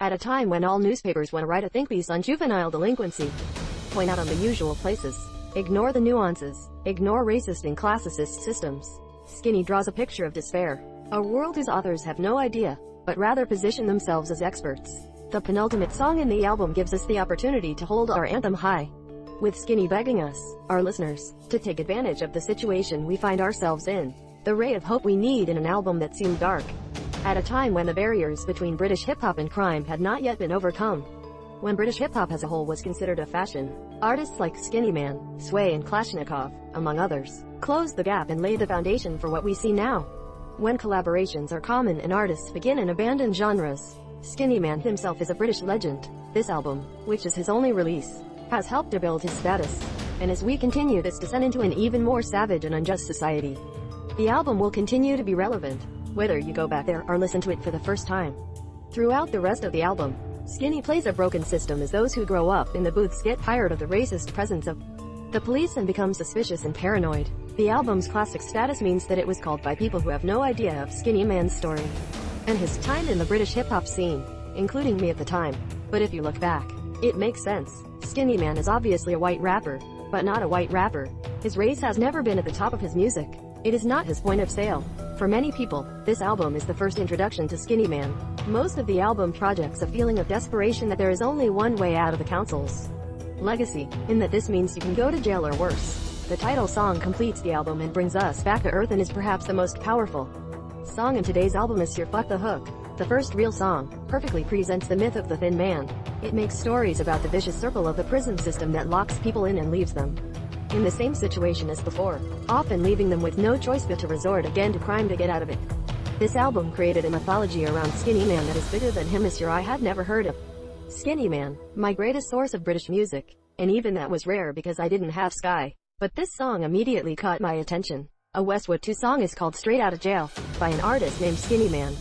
At a time when all newspapers want to write a think piece on juvenile delinquency, point out on the usual places, ignore the nuances, ignore racist and classicist systems, Skinny draws a picture of despair. A world whose authors have no idea, but rather position themselves as experts. The penultimate song in the album gives us the opportunity to hold our anthem high, with Skinny begging us, our listeners, to take advantage of the situation we find ourselves in. The ray of hope we need in an album that seemed dark. At a time when the barriers between British hip-hop and crime had not yet been overcome. When British hip-hop as a whole was considered a fashion, artists like Skinnyman, Sway and Kalashnikov, among others, closed the gap and laid the foundation for what we see now. When collaborations are common and artists begin and abandon genres, Skinnyman himself is a British legend. This album, which is his only release, has helped to build his status. And as we continue this descent into an even more savage and unjust society, the album will continue to be relevant, whether you go back there or listen to it for the first time. Throughout the rest of the album, Skinny plays a broken system as those who grow up in the booths get tired of the racist presence of the police and become suspicious and paranoid. The album's classic status means that it was called by people who have no idea of Skinnyman's story and his time in the British hip-hop scene, including me at the time. But if you look back, it makes sense. Skinnyman is obviously a white rapper, but not a white rapper. His race has never been at the top of his music. It is not his point of sale. For many people, this album is the first introduction to Skinnyman. Most of the album projects a feeling of desperation that there is only one way out of the council's legacy, in that this means you can go to jail or worse. The title song completes the album and brings us back to earth and is perhaps the most powerful song in today's album is Here Fuck the Hook. The first real song perfectly presents the myth of the thin man. It makes stories about the vicious circle of the prison system that locks people in and leaves them in the same situation as before, often leaving them with no choice but to resort again to crime to get out of it. This album created a mythology around Skinnyman that is bigger than him, a I had never heard of. Skinnyman, my greatest source of British music, and even that was rare because I didn't have Sky. But this song immediately caught my attention. A Westwood 2 song is called Straight Outta Jail, by an artist named Skinnyman.